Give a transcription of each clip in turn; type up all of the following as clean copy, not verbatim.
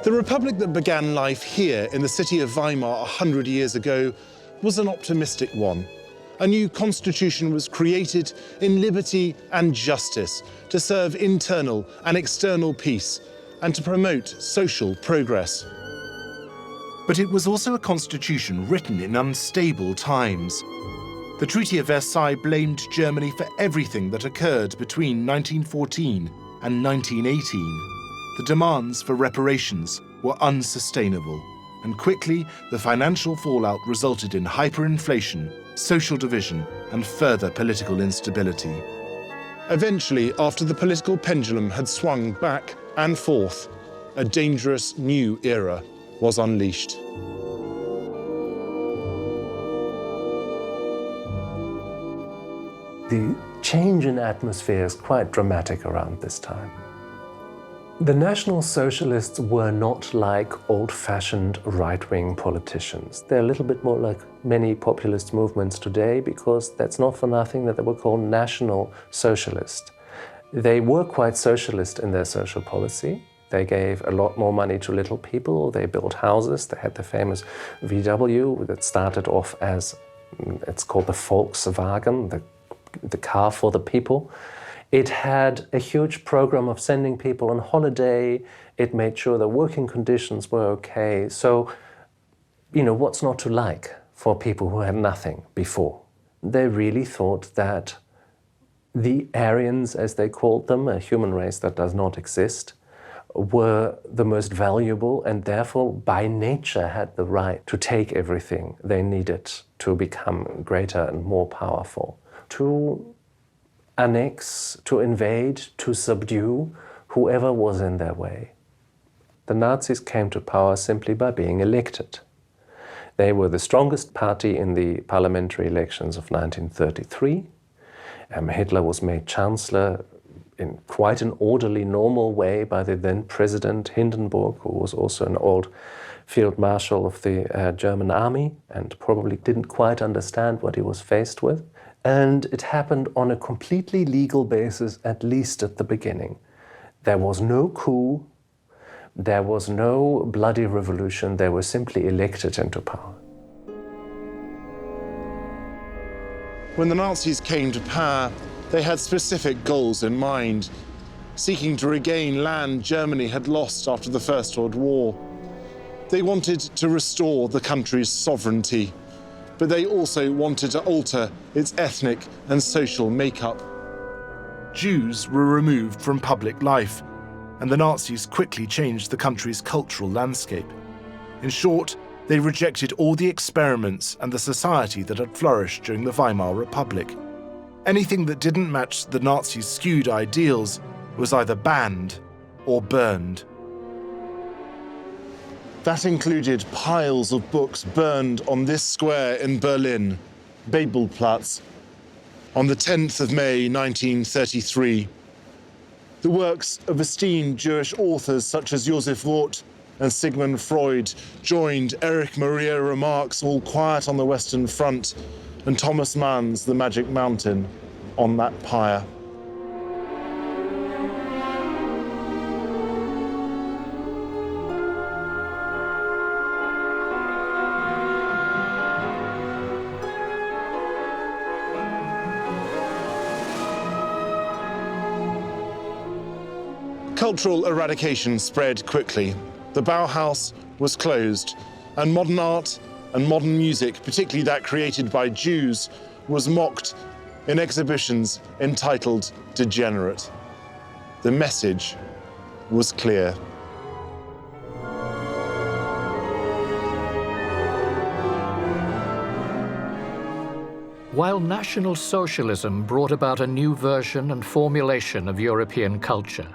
The republic that began life here in the city of Weimar 100 years ago was an optimistic one. A new constitution was created in liberty and justice to serve internal and external peace and to promote social progress. But it was also a constitution written in unstable times. The Treaty of Versailles blamed Germany for everything that occurred between 1914 and 1918. The demands for reparations were unsustainable, and quickly the financial fallout resulted in hyperinflation, social division, and further political instability. Eventually, after the political pendulum had swung back and forth, a dangerous new era was unleashed. The change in atmosphere is quite dramatic around this time. The National Socialists were not like old-fashioned right-wing politicians. They're a little bit more like many populist movements today, because that's not for nothing that they were called National Socialist. They were quite socialist in their social policy. They gave a lot more money to little people. They built houses. They had the famous VW that started off as, it's called the Volkswagen, the car for the people. It had a huge program of sending people on holiday. It made sure the working conditions were okay. So, what's not to like for people who had nothing before? They really thought that the Aryans, as they called them, a human race that does not exist, were the most valuable and therefore by nature had the right to take everything they needed to become greater and more powerful, to annex, to invade, to subdue whoever was in their way. The Nazis came to power simply by being elected. They were the strongest party in the parliamentary elections of 1933. Hitler was made Chancellor in quite an orderly, normal way by the then President Hindenburg, who was also an old Field Marshal of the German army and probably didn't quite understand what he was faced with. And it happened on a completely legal basis, at least at the beginning. There was no coup, there was no bloody revolution, they were simply elected into power. When the Nazis came to power, they had specific goals in mind, seeking to regain land Germany had lost after the First World War. They wanted to restore the country's sovereignty, but they also wanted to alter its ethnic and social makeup. Jews were removed from public life, and the Nazis quickly changed the country's cultural landscape. In short, they rejected all the experiments and the society that had flourished during the Weimar Republic. Anything that didn't match the Nazis' skewed ideals was either banned or burned. That included piles of books burned on this square in Berlin, Babelplatz, on the 10th of May 1933. The works of esteemed Jewish authors such as Joseph Roth and Sigmund Freud joined Erich Maria Remarque's All Quiet on the Western Front and Thomas Mann's The Magic Mountain on that pyre. Cultural eradication spread quickly. The Bauhaus was closed, and modern art and modern music, particularly that created by Jews, was mocked in exhibitions entitled Degenerate. The message was clear. While National Socialism brought about a new version and formulation of European culture,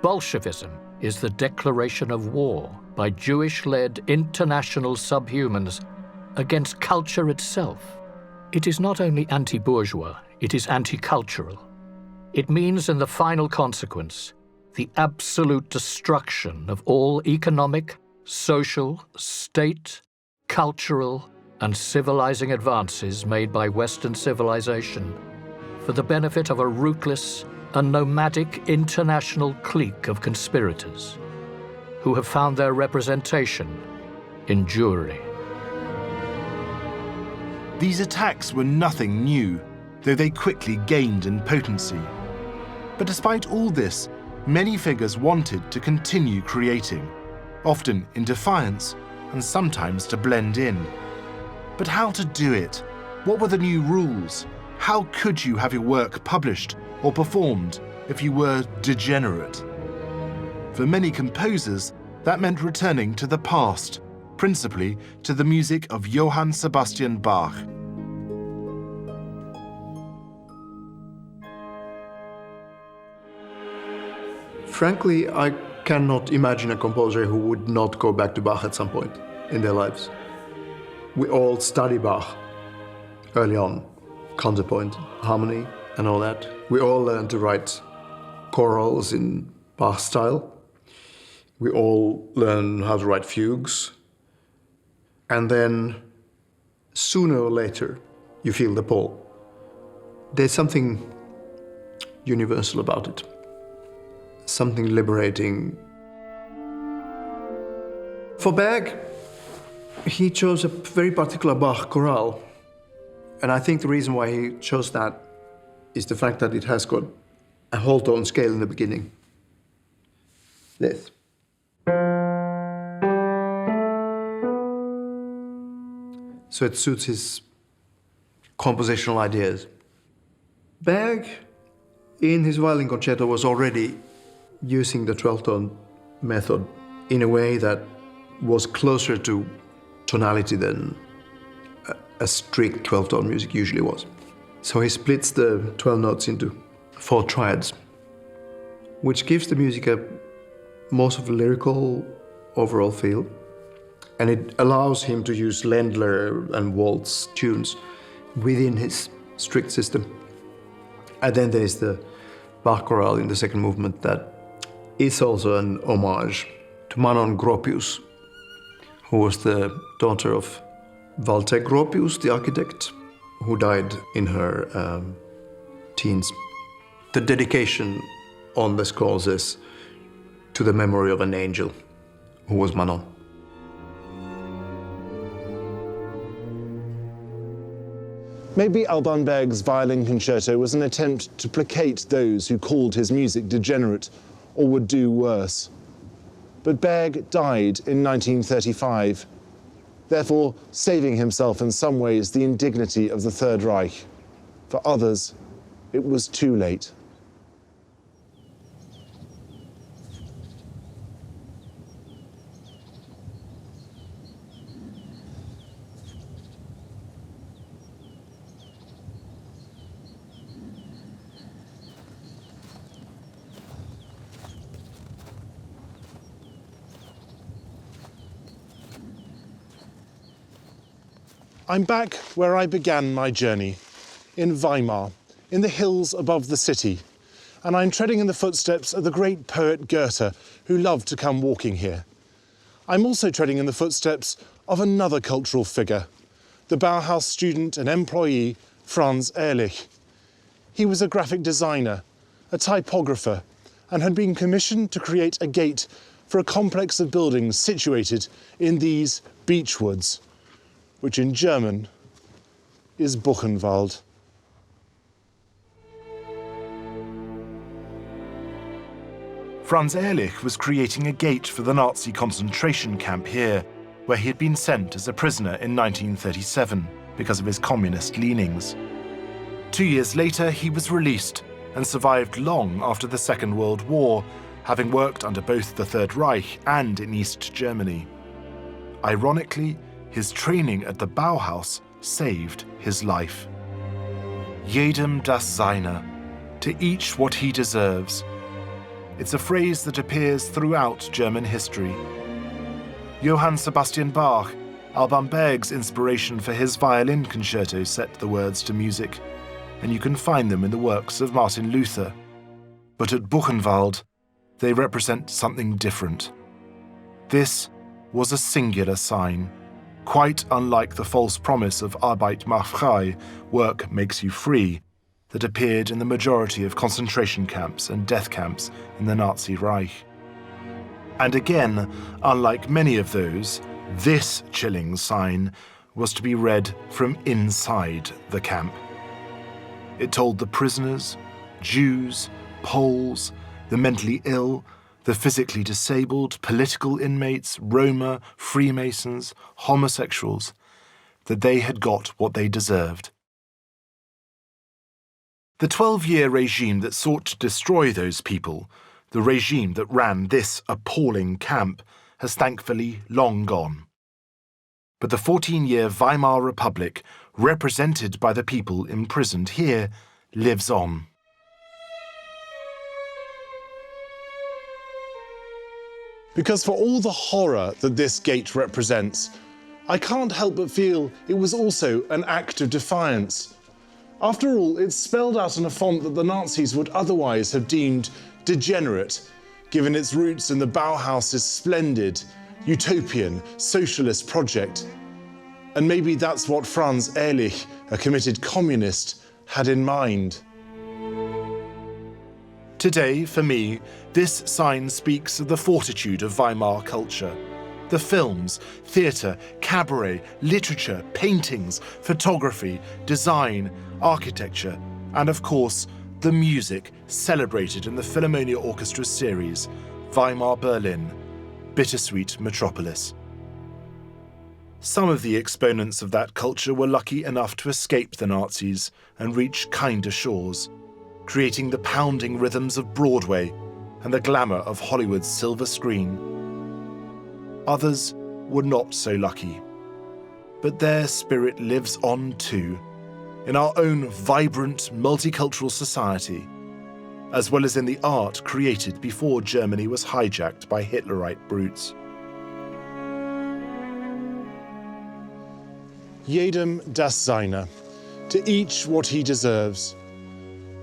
Bolshevism is the declaration of war by Jewish-led international subhumans against culture itself. It is not only anti-bourgeois, it is anti-cultural. It means, in the final consequence, the absolute destruction of all economic, social, state, cultural, and civilizing advances made by Western civilization for the benefit of a ruthless, a nomadic international clique of conspirators. who have found their representation in Jewry. These attacks were nothing new, though they quickly gained in potency. But despite all this, many figures wanted to continue creating, often in defiance and sometimes to blend in. But how to do it? What were the new rules? How could you have your work published or performed if you were degenerate? For many composers, that meant returning to the past, principally to the music of Johann Sebastian Bach. Frankly, I cannot imagine a composer who would not go back to Bach at some point in their lives. We all study Bach early on, counterpoint, harmony, and all that. We all learn to write chorals in Bach style. We all learn how to write fugues. And then, sooner or later, you feel the pull. There's something universal about it. Something liberating. For Berg, he chose a very particular Bach chorale. And I think the reason why he chose that is the fact that it has got a whole tone scale in the beginning. This. So it suits his compositional ideas. Berg, in his violin concerto, was already using the 12-tone method in a way that was closer to tonality than a strict 12-tone music usually was. So he splits the 12 notes into 4 triads, which gives the music a more of a lyrical overall feel. And it allows him to use Ländler and waltz tunes within his strict system. And then there's the Bach chorale in the second movement that is also an homage to Manon Gropius, who was the daughter of Walter Gropius, the architect, who died in her teens. The dedication on the score says, "To the memory of an angel," who was Manon. Maybe Alban Berg's violin concerto was an attempt to placate those who called his music degenerate or would do worse. But Berg died in 1935, therefore saving himself in some ways the indignity of the Third Reich. For others, it was too late. I'm back where I began my journey, in Weimar, in the hills above the city, and I'm treading in the footsteps of the great poet Goethe, who loved to come walking here. I'm also treading in the footsteps of another cultural figure, the Bauhaus student and employee Franz Ehrlich. He was a graphic designer, a typographer, and had been commissioned to create a gate for a complex of buildings situated in these beechwoods, which in German is Buchenwald. Franz Ehrlich was creating a gate for the Nazi concentration camp here, where he had been sent as a prisoner in 1937 because of his communist leanings. 2 years later, he was released and survived long after the Second World War, having worked under both the Third Reich and in East Germany. Ironically, his training at the Bauhaus saved his life. Jedem das Seine, to each what he deserves. It's a phrase that appears throughout German history. Johann Sebastian Bach, Alban Berg's inspiration for his violin concerto, set the words to music, and you can find them in the works of Martin Luther. But at Buchenwald, they represent something different. This was a singular sign, quite unlike the false promise of Arbeit macht frei, work makes you free, that appeared in the majority of concentration camps and death camps in the Nazi Reich. And again, unlike many of those, this chilling sign was to be read from inside the camp. It told the prisoners, Jews, Poles, the mentally ill, the physically disabled, political inmates, Roma, Freemasons, homosexuals, that they had got what they deserved. The 12-year regime that sought to destroy those people, the regime that ran this appalling camp, has thankfully long gone. But the 14-year Weimar Republic, represented by the people imprisoned here, lives on. Because for all the horror that this gate represents, I can't help but feel it was also an act of defiance. After all, it's spelled out in a font that the Nazis would otherwise have deemed degenerate, given its roots in the Bauhaus's splendid, utopian, socialist project. And maybe that's what Franz Ehrlich, a committed communist, had in mind. Today, for me, this sign speaks of the fortitude of Weimar culture. The films, theatre, cabaret, literature, paintings, photography, design, architecture, and of course, the music celebrated in the Philharmonia Orchestra series, Weimar Berlin, Bittersweet Metropolis. Some of the exponents of that culture were lucky enough to escape the Nazis and reach kinder shores, creating the pounding rhythms of Broadway and the glamour of Hollywood's silver screen. Others were not so lucky, but their spirit lives on too, in our own vibrant, multicultural society, as well as in the art created before Germany was hijacked by Hitlerite brutes. Jedem das Seine, to each what he deserves.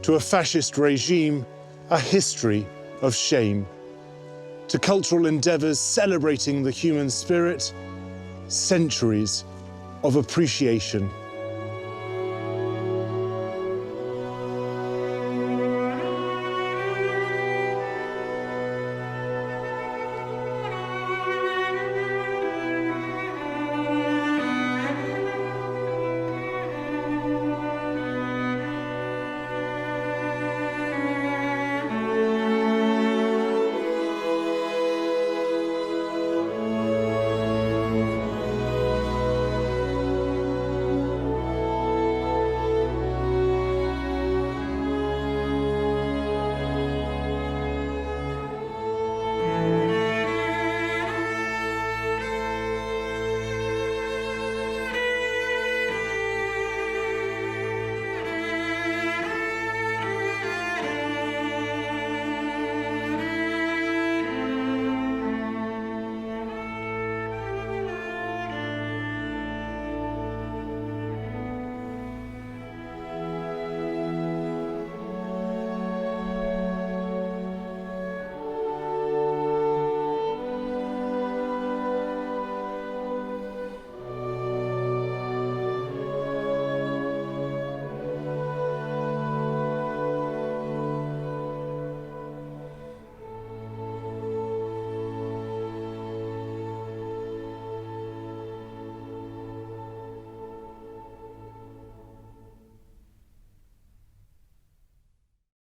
To a fascist regime, a history of shame. To cultural endeavours celebrating the human spirit, centuries of appreciation.